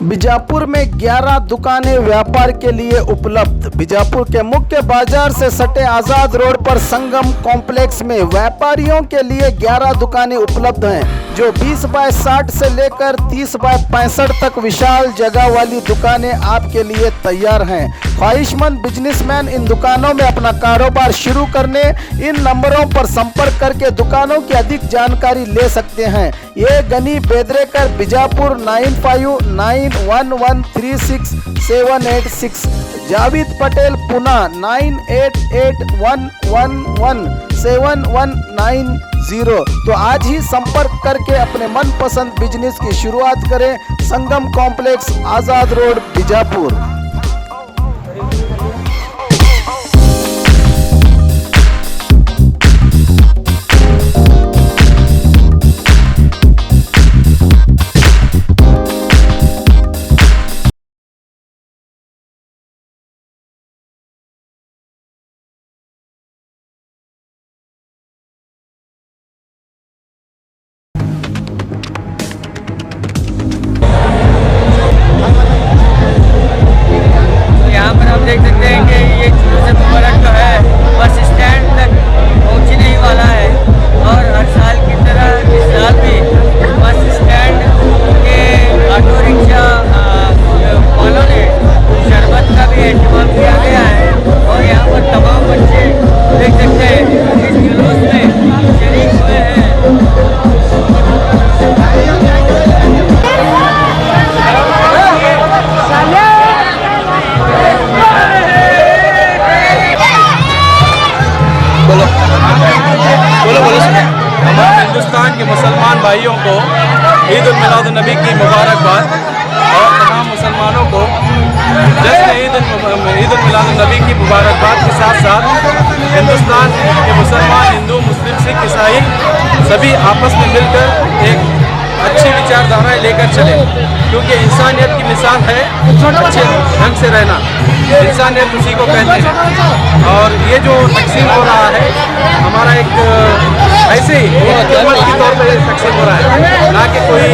बीजापुर में 11 दुकानें व्यापार के लिए उपलब्ध। बीजापुर के मुख्य बाजार से सटे आजाद रोड पर संगम कॉम्प्लेक्स में व्यापारियों के लिए 11 दुकानें उपलब्ध हैं, जो 20 बाय 60 से लेकर 30 बाय 65 तक विशाल जगह वाली दुकानें आपके लिए तैयार हैं। ख्वाहिशमंद बिजनेसमैन इन दुकानों में अपना कारोबार शुरू करने इन नंबरों पर संपर्क करके दुकानों की अधिक जानकारी ले सकते हैं। ये गनी बेदरेकर बीजापुर 9591136786, जावेद पटेल पुना 9881117190। तो आज ही संपर्क करके अपने मनपसंद बिजनेस की शुरुआत करें। संगम कॉम्प्लेक्स, आजाद रोड, बीजापुर। देख सकते हैं कि ये शुरू से मुबारक जो है बस स्टैंड तक पहुंचने ही वाला है, और हर साल की तरह इस साल भी बस स्टैंड के ऑटो रिक्शा वालों ने शरबत का भी इंतजाम किया गया है, और यहाँ पर तमाम बच्चे देख सकते हैं इस जुलूस में शरीक हुए हैं। हमारे हिंदुस्तान के मुसलमान भाइयों को ईद उल मिलाद नबी की मुबारकबाद, और तमाम मुसलमानों को जश्न ईद उल मिलाद नबी की मुबारकबाद के साथ साथ हिंदुस्तान के मुसलमान, हिंदू, मुस्लिम, सिख, ईसाई सभी आपस में मिलकर एक अच्छी विचारधाराएं लेकर चले, क्योंकि इंसानियत की मिसाल है अच्छे ढंग से रहना। इंसानियत उसी को कहते हैं, और ये जो तकसीम हो रहा है हमारा एक ऐसे ही हुकूमत के तौर पर तकसीम हो रहा है, ना कि कोई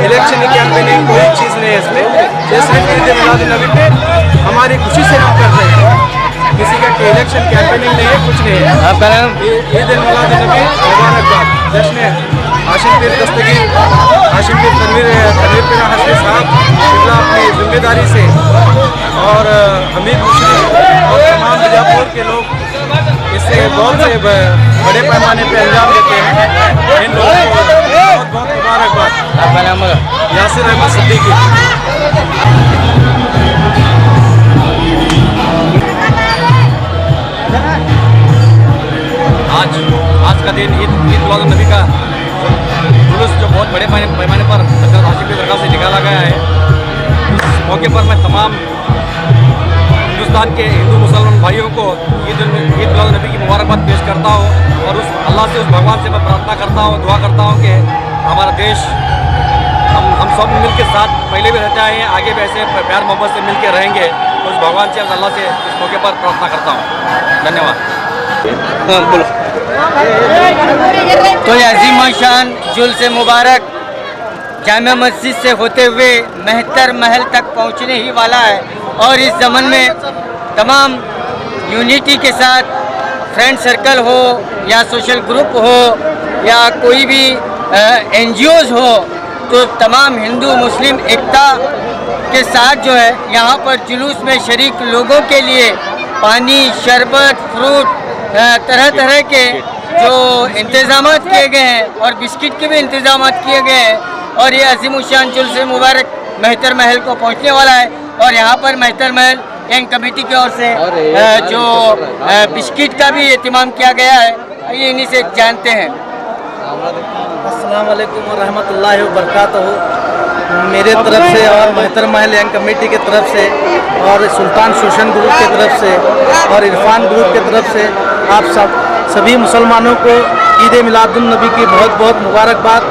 इलेक्शन कैंपेनिंग, कोई चीज़ नहीं है इसमें। जैसे ईद मिलाद नबी पे हमारी खुशी से हम करते हैं, किसी का इलेक्शन कैंपेनिंग नहीं है, कुछ नहीं है। ईद मिलाद नबी मुबारकबाद। जश्न हाशिम पीर दस्तगीर, हाशिम पीर तनवीर पीरा हसन साहब अपनी जिम्मेदारी से, और हमीद मुशर्रफ और तमाम बीजापुर के लोग इससे बहुत से बड़े पैमाने पर अंजाम देते हैं। इन लोगों को बहुत बहुत मुबारकबाद। यासिर अहमद सिद्दीकी। आज का दिन ईद मिलाद नबी का जुलूस जो बहुत बड़े पैमाने पर हज़रत हाशिम की दरगाह से निकाला गया है, इस मौके पर मैं तमाम हिंदुस्तान के हिंदू मुसलमान भाइयों को ईद मिलाद नबी की मुबारकबाद पेश करता हूँ, और उस अल्लाह से, उस भगवान से मैं प्रार्थना करता हूँ, दुआ करता हूँ कि हमारा देश हम सब मिल के साथ पहले भी रहते आए हैं, आगे भी ऐसे प्यार मोहब्बत से मिल के रहेंगे। उस भगवान से, अल्लाह से इस मौके पर प्रार्थना करता हूँ। धन्यवाद। बोलो। तो ये अजीम शान जुलूस मुबारक जामिया मस्जिद से होते हुए मेहतर महल तक पहुंचने ही वाला है, और इस ज़मन में तमाम यूनिटी के साथ फ्रेंड सर्कल हो या सोशल ग्रुप हो या कोई भी NGOs हो, तो तमाम हिंदू मुस्लिम एकता के साथ जो है यहाँ पर जुलूस में शरीक लोगों के लिए पानी, शरबत, फ्रूट, तरह तरह के जो इंतज़ाम किए गए हैं, और बिस्किट के भी इंतज़ाम किए गए हैं, और ये अजीम शान जुलूस मुबारक मेहतर महल को पहुंचने वाला है। और यहाँ पर मेहतर महल गैंग कमेटी की ओर से जो बिस्किट का भी एहतमाम किया गया है, ये इन्हीं से जानते हैं। अस्सलाम वालेकुम व रहमतुल्लाहि व बरकातहू। मेरे तरफ से और मेहतर महल गैंग कमेटी की तरफ से, और सुल्तान सोशल ग्रुप की तरफ से, और इरफान ग्रुप की तरफ से आप सभी मुसलमानों को ईद मिलादुन नबी की बहुत बहुत मुबारकबाद।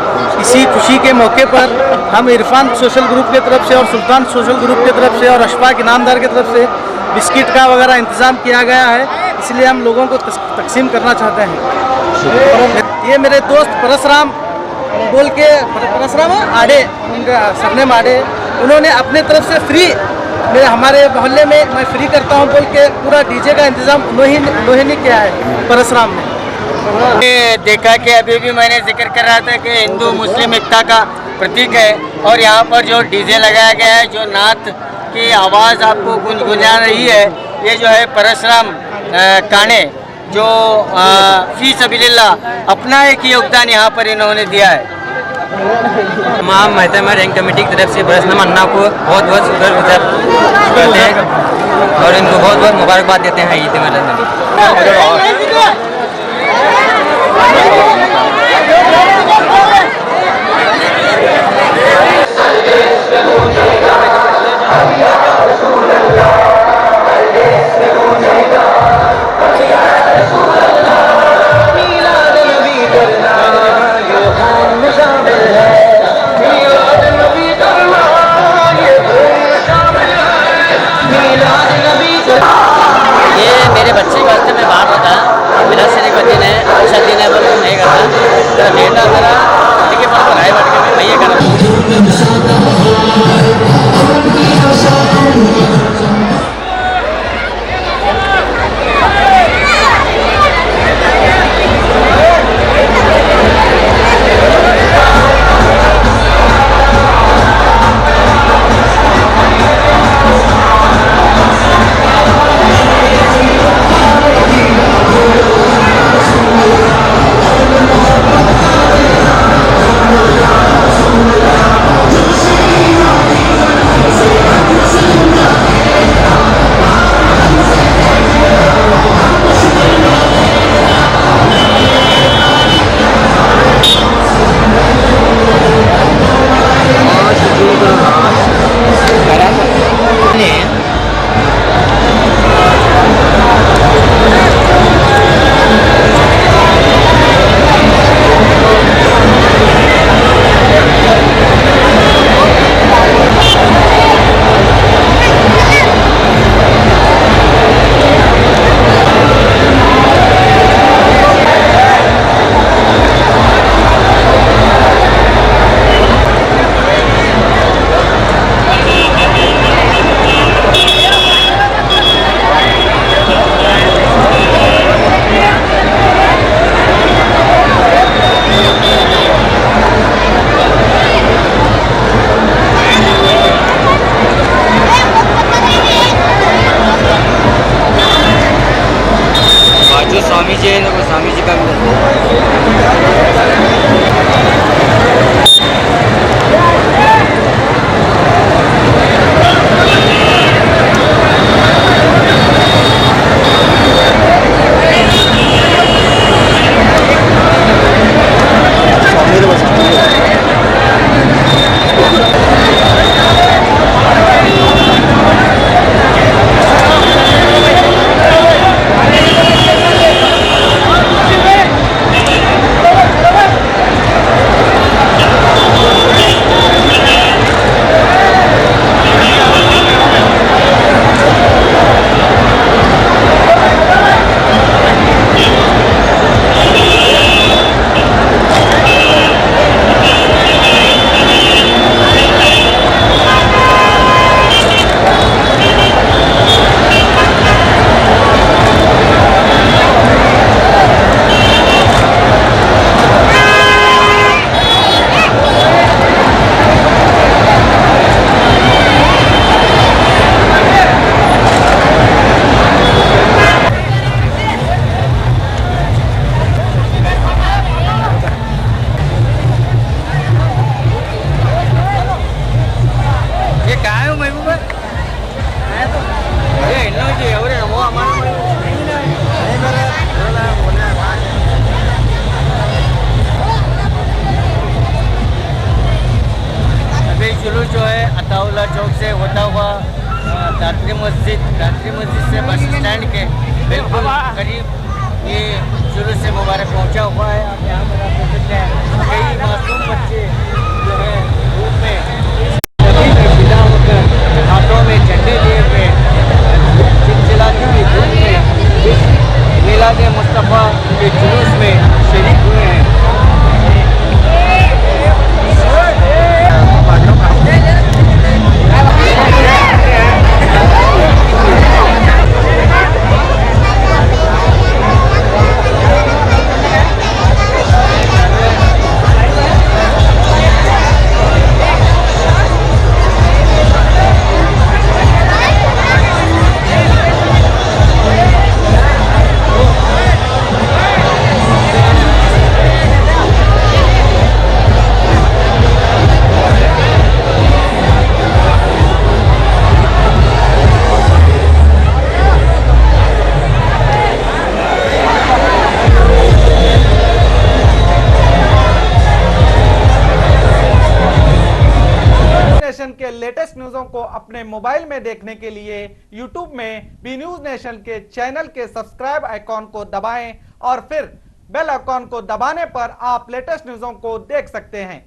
इसी खुशी के मौके पर हम इरफान सोशल ग्रुप की तरफ से और सुल्तान सोशल ग्रुप की तरफ से और अशफाक इनामदार की तरफ से बिस्किट का वगैरह इंतज़ाम किया गया है, इसलिए हम लोगों को तकसीम करना चाहते हैं। ये मेरे दोस्त परसराम बोल के, परसराम आडे, उनका सरनेम आडे, उन्होंने अपने तरफ से फ्री हमारे मोहल्ले में मैं फ्री करता हूँ बोल के पूरा डीजे का इंतजाम उन्होंने ने किया है परशुराम में। देखा कि अभी भी मैंने जिक्र कर रहा था कि हिंदू मुस्लिम एकता का प्रतीक है और यहाँ पर जो डीजे लगाया गया है, जो नात की आवाज़ आपको गुनगुना रही है, ये जो है परशुराम काने जो फी सबीलिल्लाह अपना एक योगदान यहाँ पर इन्होंने दिया है। तमाम महतरमा रैंक कमेटी की तरफ से परशुराम अन्ना को बहुत बहुत शुक्रगुजार करते हैं और इनको बहुत बहुत मुबारकबाद देते हैं ईद मिलाद। ये मेरे बच्चे के वास्ते मैं बाहर होता मेरा शरीक का दिन है, अच्छा दिन है, पर नहीं करता लेटा मेरा ठीक है, पर पढ़ाई बैठ के मैं ये करता। स्वामी जी है वो स्वामी जी का जुलूस जो है अताउल्ला चौक से होता हुआ दात्री मस्जिद से बस स्टैंड के बिल्कुल करीब ये जुलूस से मुबारक पहुंचा हुआ है। आप यहाँ पर आप देख सकते हैं कई मासूम बच्चे जो है धूप में बिना होकर हाथों में झंडे लिए हुए चिलचिलाती हुई धूप में इस मिलाद मुस्तफ़ा के जुलूस में शरीक हुए हैं। नेशन के लेटेस्ट न्यूज़ों को अपने मोबाइल में देखने के लिए यूट्यूब में बी न्यूज़ नेशन के चैनल के सब्सक्राइब आइकॉन को दबाएं और फिर बेल आइकॉन को दबाने पर आप लेटेस्ट न्यूज़ों को देख सकते हैं।